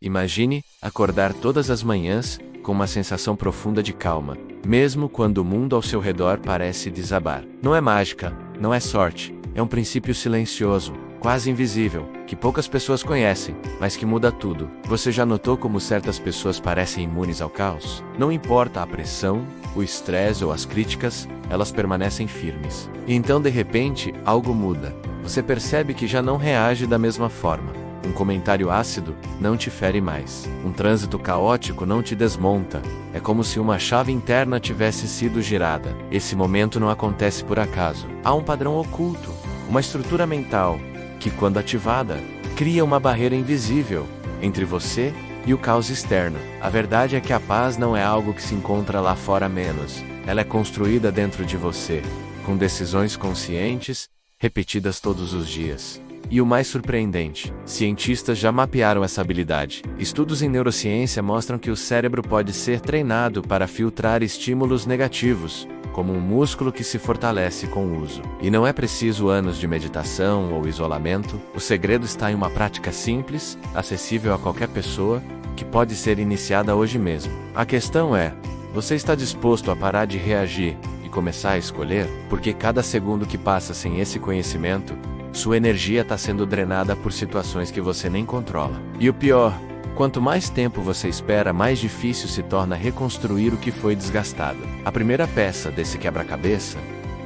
Imagine acordar todas as manhãs com uma sensação profunda de calma, mesmo quando o mundo ao seu redor parece desabar. Não é mágica, não é sorte, é um princípio silencioso, quase invisível, que poucas pessoas conhecem, mas que muda tudo. Você já notou como certas pessoas parecem imunes ao caos? Não importa a pressão, o estresse ou as críticas, elas permanecem firmes. E então, de repente, algo muda. Você percebe que já não reage da mesma forma. Um comentário ácido não te fere mais. Um trânsito caótico não te desmonta. É como se uma chave interna tivesse sido girada. Esse momento não acontece por acaso. Há um padrão oculto, uma estrutura mental, que, quando ativada, cria uma barreira invisível entre você e o caos externo. A verdade é que a paz não é algo que se encontra lá fora menos. Ela é construída dentro de você, com decisões conscientes, repetidas todos os dias. E o mais surpreendente, cientistas já mapearam essa habilidade. Estudos em neurociência mostram que o cérebro pode ser treinado para filtrar estímulos negativos, como um músculo que se fortalece com o uso. E não é preciso anos de meditação ou isolamento, o segredo está em uma prática simples, acessível a qualquer pessoa, que pode ser iniciada hoje mesmo. A questão é, você está disposto a parar de reagir e começar a escolher? Porque cada segundo que passa sem esse conhecimento, sua energia está sendo drenada por situações que você nem controla. E o pior, quanto mais tempo você espera, mais difícil se torna reconstruir o que foi desgastado. A primeira peça desse quebra-cabeça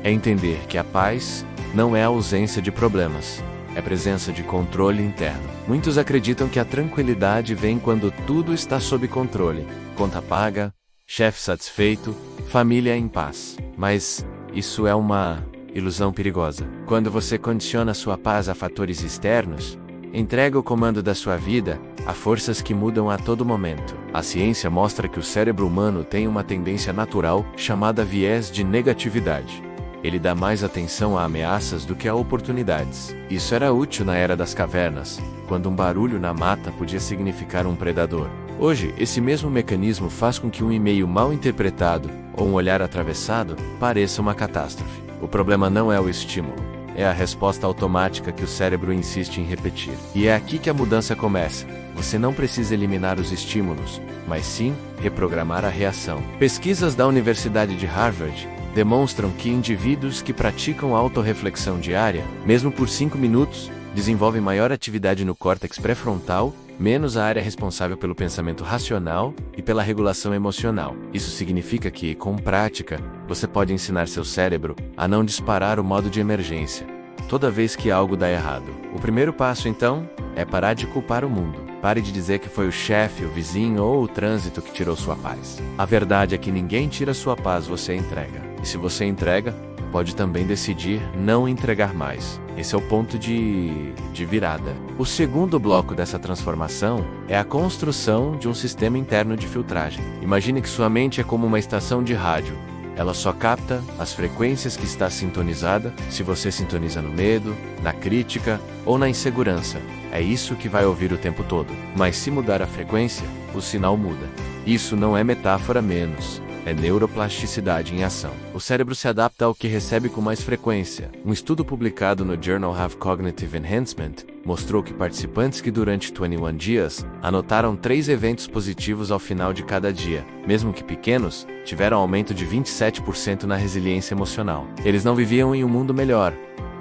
é entender que a paz não é a ausência de problemas, é presença de controle interno. Muitos acreditam que a tranquilidade vem quando tudo está sob controle, conta paga, chefe satisfeito, família em paz. Mas isso é uma ilusão perigosa. Quando você condiciona sua paz a fatores externos, entrega o comando da sua vida a forças que mudam a todo momento. A ciência mostra que o cérebro humano tem uma tendência natural chamada viés de negatividade. Ele dá mais atenção a ameaças do que a oportunidades. Isso era útil na era das cavernas, quando um barulho na mata podia significar um predador. Hoje, esse mesmo mecanismo faz com que um e-mail mal interpretado ou um olhar atravessado pareça uma catástrofe. O problema não é o estímulo, é a resposta automática que o cérebro insiste em repetir. E é aqui que a mudança começa. Você não precisa eliminar os estímulos, mas sim reprogramar a reação. Pesquisas da Universidade de Harvard demonstram que indivíduos que praticam autorreflexão diária, mesmo por 5 minutos, desenvolvem maior atividade no córtex pré-frontal, menos a área responsável pelo pensamento racional e pela regulação emocional. Isso significa que, com prática, você pode ensinar seu cérebro a não disparar o modo de emergência toda vez que algo dá errado. O primeiro passo, então, é parar de culpar o mundo. Pare de dizer que foi o chefe, o vizinho ou o trânsito que tirou sua paz. A verdade é que ninguém tira sua paz, você entrega. E se você entrega, pode também decidir não entregar mais. Esse é o ponto de virada. O segundo bloco dessa transformação é a construção de um sistema interno de filtragem. Imagine que sua mente é como uma estação de rádio. Ela só capta as frequências que está sintonizada se você sintoniza no medo, na crítica ou na insegurança. É isso que vai ouvir o tempo todo. Mas se mudar a frequência, o sinal muda. Isso não é metáfora menos. É neuroplasticidade em ação. O cérebro se adapta ao que recebe com mais frequência. Um estudo publicado no Journal of Cognitive Enhancement mostrou que participantes que durante 21 dias anotaram 3 eventos positivos ao final de cada dia, mesmo que pequenos, tiveram aumento de 27% na resiliência emocional. Eles não viviam em um mundo melhor,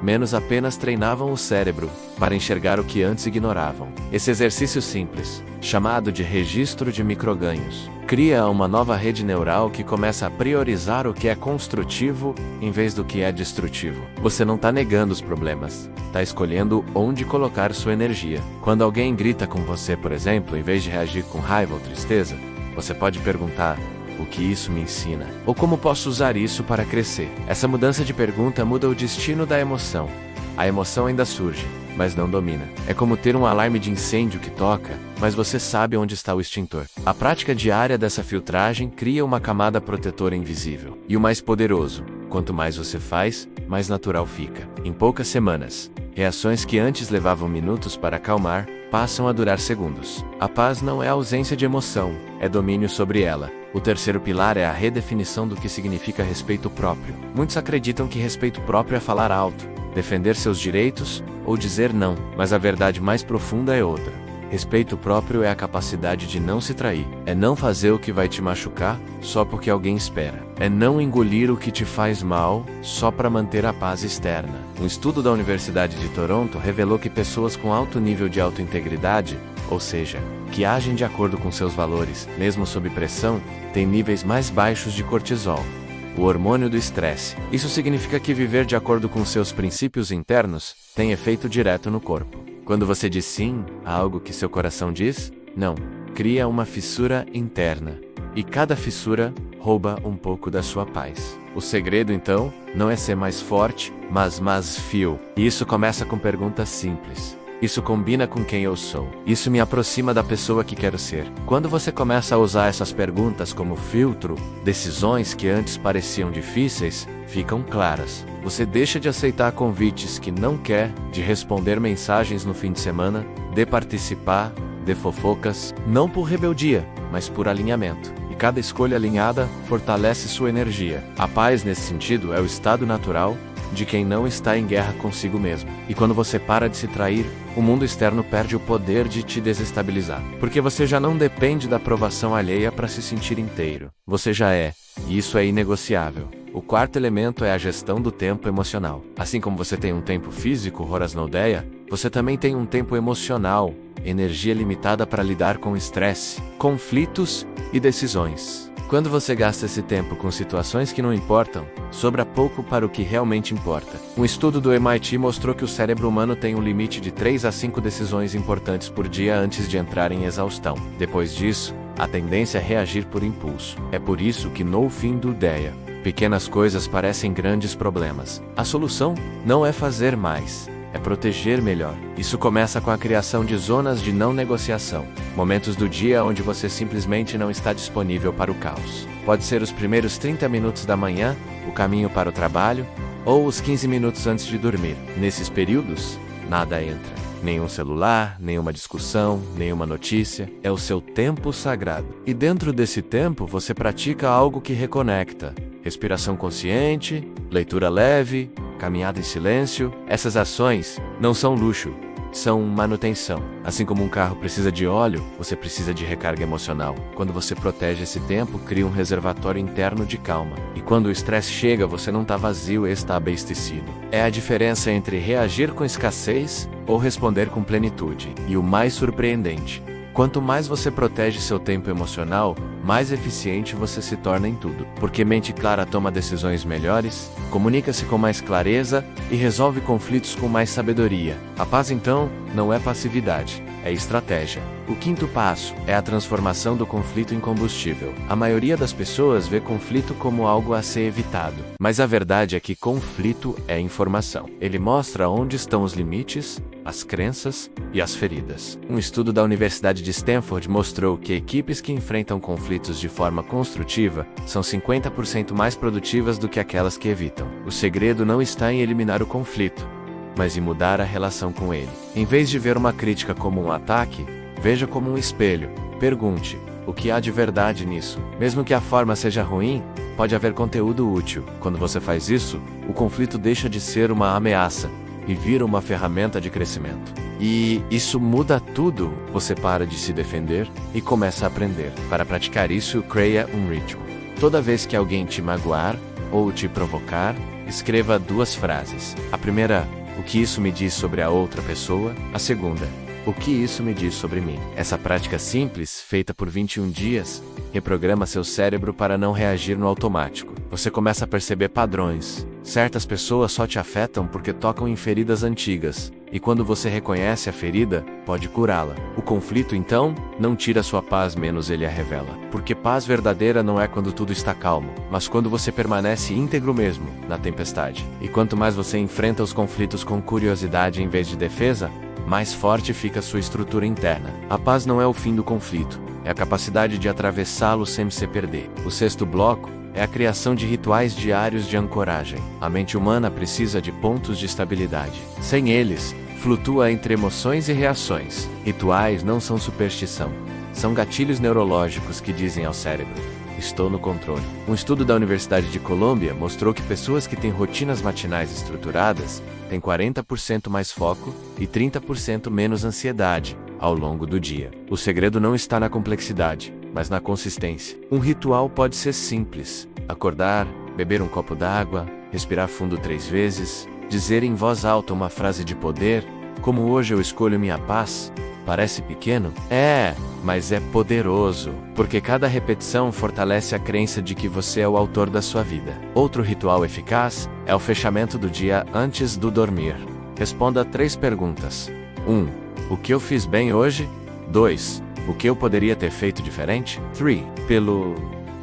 menos apenas treinavam o cérebro para enxergar o que antes ignoravam. Esse exercício simples, chamado de registro de microganhos, cria uma nova rede neural que começa a priorizar o que é construtivo em vez do que é destrutivo. Você não está negando os problemas, está escolhendo onde colocar sua energia. Quando alguém grita com você, por exemplo, em vez de reagir com raiva ou tristeza, você pode perguntar: o que isso me ensina? Ou como posso usar isso para crescer? Essa mudança de pergunta muda o destino da emoção. A emoção ainda surge, mas não domina. É como ter um alarme de incêndio que toca, mas você sabe onde está o extintor. A prática diária dessa filtragem cria uma camada protetora invisível. E o mais poderoso, quanto mais você faz, mais natural fica. Em poucas semanas, reações que antes levavam minutos para acalmar, passam a durar segundos. A paz não é ausência de emoção, é domínio sobre ela. O terceiro pilar é a redefinição do que significa respeito próprio. Muitos acreditam que respeito próprio é falar alto, defender seus direitos ou dizer não, mas a verdade mais profunda é outra. Respeito próprio é a capacidade de não se trair. É não fazer o que vai te machucar só porque alguém espera. É não engolir o que te faz mal só para manter a paz externa. Um estudo da Universidade de Toronto revelou que pessoas com alto nível de autointegridade, ou seja, que agem de acordo com seus valores, mesmo sob pressão, têm níveis mais baixos de cortisol, o hormônio do estresse. Isso significa que viver de acordo com seus princípios internos tem efeito direto no corpo. Quando você diz sim a algo que seu coração diz não, cria uma fissura interna. E cada fissura rouba um pouco da sua paz. O segredo, então, não é ser mais forte, mas fio. E isso começa com perguntas simples. Isso combina com quem eu sou. Isso me aproxima da pessoa que quero ser. Quando você começa a usar essas perguntas como filtro, decisões que antes pareciam difíceis ficam claras. Você deixa de aceitar convites que não quer, de responder mensagens no fim de semana, de participar, de fofocas, não por rebeldia, mas por alinhamento. E cada escolha alinhada fortalece sua energia. A paz, nesse sentido, é o estado natural de quem não está em guerra consigo mesmo. E quando você para de se trair, o mundo externo perde o poder de te desestabilizar. Porque você já não depende da aprovação alheia para se sentir inteiro. Você já é, e isso é inegociável. O quarto elemento é a gestão do tempo emocional. Assim como você tem um tempo físico, horas na aldeia, você também tem um tempo emocional, energia limitada para lidar com estresse, conflitos e decisões. Quando você gasta esse tempo com situações que não importam, sobra pouco para o que realmente importa. Um estudo do MIT mostrou que o cérebro humano tem um limite de 3 a 5 decisões importantes por dia antes de entrar em exaustão. Depois disso, a tendência é reagir por impulso. É por isso que no fim do dia, pequenas coisas parecem grandes problemas. A solução não é fazer mais, é proteger melhor. Isso começa com a criação de zonas de não negociação. Momentos do dia onde você simplesmente não está disponível para o caos. Pode ser os primeiros 30 minutos da manhã, o caminho para o trabalho, ou os 15 minutos antes de dormir. Nesses períodos, nada entra. Nenhum celular, nenhuma discussão, nenhuma notícia. É o seu tempo sagrado. E dentro desse tempo, você pratica algo que reconecta. Respiração consciente, leitura leve, caminhada em silêncio. Essas ações não são luxo, são manutenção. Assim como um carro precisa de óleo, você precisa de recarga emocional. Quando você protege esse tempo, cria um reservatório interno de calma. E quando o estresse chega, você não está vazio e está abastecido. É a diferença entre reagir com escassez ou responder com plenitude. E o mais surpreendente, quanto mais você protege seu tempo emocional, mais eficiente você se torna em tudo. Porque mente clara toma decisões melhores, comunica-se com mais clareza e resolve conflitos com mais sabedoria. A paz, então, não é passividade, é estratégia. O quinto passo é a transformação do conflito em combustível. A maioria das pessoas vê conflito como algo a ser evitado. Mas a verdade é que conflito é informação. Ele mostra onde estão os limites, as crenças e as feridas. Um estudo da Universidade de Stanford mostrou que equipes que enfrentam conflitos de forma construtiva são 50% mais produtivas do que aquelas que evitam. O segredo não está em eliminar o conflito, mas em mudar a relação com ele. Em vez de ver uma crítica como um ataque, veja como um espelho. Pergunte: o que há de verdade nisso? Mesmo que a forma seja ruim, pode haver conteúdo útil. Quando você faz isso, o conflito deixa de ser uma ameaça e vira uma ferramenta de crescimento. E isso muda tudo. Você para de se defender e começa a aprender. Para praticar isso, cria um ritual. Toda vez que alguém te magoar ou te provocar, escreva 2 frases. A primeira: o que isso me diz sobre a outra pessoa? A segunda: o que isso me diz sobre mim? Essa prática simples, feita por 21 dias, reprograma seu cérebro para não reagir no automático. Você começa a perceber padrões. Certas pessoas só te afetam porque tocam em feridas antigas, e quando você reconhece a ferida, pode curá-la. O conflito, então, não tira sua paz, menos ele a revela. Porque paz verdadeira não é quando tudo está calmo, mas quando você permanece íntegro mesmo, na tempestade. E quanto mais você enfrenta os conflitos com curiosidade em vez de defesa, mais forte fica sua estrutura interna. A paz não é o fim do conflito, é a capacidade de atravessá-lo sem se perder. O sexto bloco é a criação de rituais diários de ancoragem. A mente humana precisa de pontos de estabilidade. Sem eles, flutua entre emoções e reações. Rituais não são superstição. São gatilhos neurológicos que dizem ao cérebro: estou no controle. Um estudo da Universidade de Colômbia mostrou que pessoas que têm rotinas matinais estruturadas têm 40% mais foco e 30% menos ansiedade, ao longo do dia. O segredo não está na complexidade, mas na consistência. Um ritual pode ser simples: acordar, beber um copo d'água, respirar fundo 3 vezes, dizer em voz alta uma frase de poder, como hoje eu escolho minha paz. Parece pequeno? Mas é poderoso, porque cada repetição fortalece a crença de que você é o autor da sua vida. Outro ritual eficaz é o fechamento do dia antes do dormir. Responda 3 perguntas. 1. O que eu fiz bem hoje? 2. O que eu poderia ter feito diferente? 3. Pelo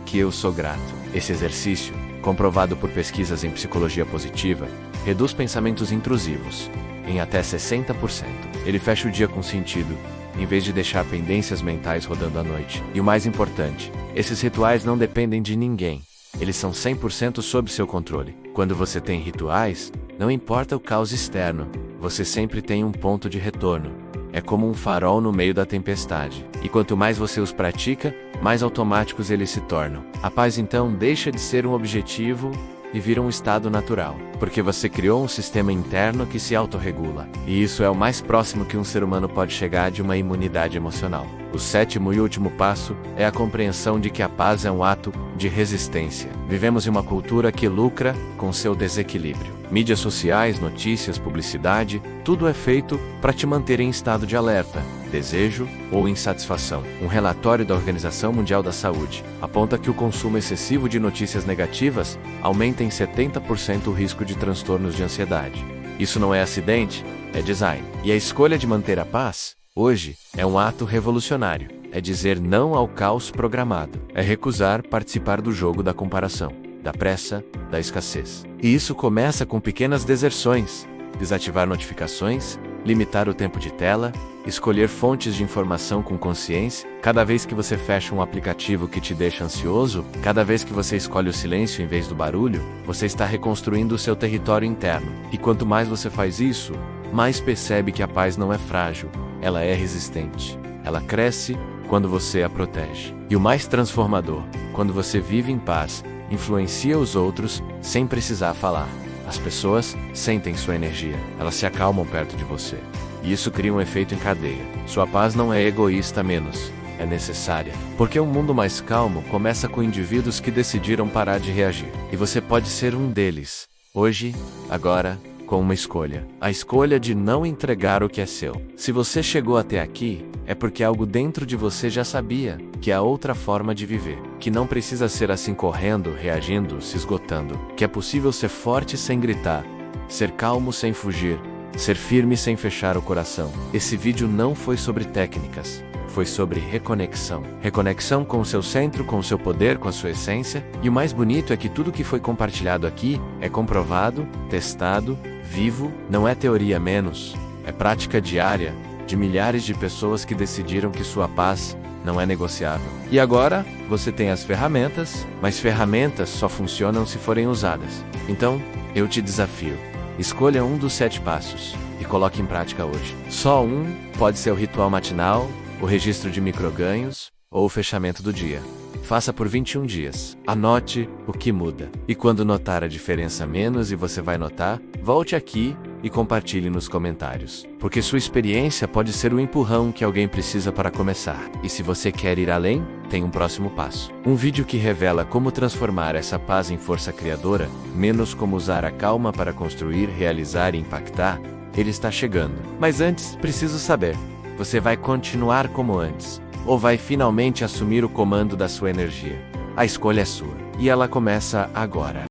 que eu sou grato. Esse exercício, comprovado por pesquisas em psicologia positiva, reduz pensamentos intrusivos em até 60%. Ele fecha o dia com sentido, em vez de deixar pendências mentais rodando à noite. E o mais importante, esses rituais não dependem de ninguém. Eles são 100% sob seu controle. Quando você tem rituais, não importa o caos externo, você sempre tem um ponto de retorno. É como um farol no meio da tempestade. E quanto mais você os pratica, mais automáticos eles se tornam. A paz então deixa de ser um objetivo e vira um estado natural, porque você criou um sistema interno que se autorregula. E isso é o mais próximo que um ser humano pode chegar de uma imunidade emocional. O 7º e último passo é a compreensão de que a paz é um ato de resistência. Vivemos em uma cultura que lucra com seu desequilíbrio. Mídias sociais, notícias, publicidade, tudo é feito para te manter em estado de alerta, desejo ou insatisfação. Um relatório da Organização Mundial da Saúde aponta que o consumo excessivo de notícias negativas aumenta em 70% o risco de transtornos de ansiedade. Isso não é acidente, é design. E a escolha de manter a paz, hoje, é um ato revolucionário. É dizer não ao caos programado. É recusar participar do jogo da comparação, da pressa, da escassez. E isso começa com pequenas deserções: desativar notificações, limitar o tempo de tela, escolher fontes de informação com consciência. Cada vez que você fecha um aplicativo que te deixa ansioso, cada vez que você escolhe o silêncio em vez do barulho, você está reconstruindo o seu território interno. E quanto mais você faz isso, mais percebe que a paz não é frágil, ela é resistente. Ela cresce quando você a protege. E o mais transformador, quando você vive em paz, influencia os outros sem precisar falar. As pessoas sentem sua energia, elas se acalmam perto de você. E isso cria um efeito em cadeia. Sua paz não é egoísta menos, é necessária. Porque um mundo mais calmo começa com indivíduos que decidiram parar de reagir. E você pode ser um deles. Hoje, agora, com uma escolha. A escolha de não entregar o que é seu. Se você chegou até aqui, é porque algo dentro de você já sabia que há outra forma de viver. Que não precisa ser assim correndo, reagindo, se esgotando. Que é possível ser forte sem gritar, ser calmo sem fugir, ser firme sem fechar o coração. Esse vídeo não foi sobre técnicas. Foi sobre reconexão. Reconexão com o seu centro, com o seu poder, com a sua essência. E o mais bonito é que tudo que foi compartilhado aqui é comprovado, testado, vivo, não é teoria menos. É prática diária de milhares de pessoas que decidiram que sua paz não é negociável. E agora, você tem as ferramentas, mas ferramentas só funcionam se forem usadas. Então, eu te desafio. Escolha um dos 7 passos e coloque em prática hoje. Só um pode ser o ritual matinal, o registro de microganhos ou o fechamento do dia. Faça por 21 dias. Anote o que muda. E quando notar a diferença menos, e você vai notar, volte aqui e compartilhe nos comentários. Porque sua experiência pode ser o empurrão que alguém precisa para começar. E se você quer ir além, tem um próximo passo. Um vídeo que revela como transformar essa paz em força criadora, menos como usar a calma para construir, realizar e impactar, ele está chegando. Mas antes, preciso saber: você vai continuar como antes? Ou vai finalmente assumir o comando da sua energia? A escolha é sua. E ela começa agora.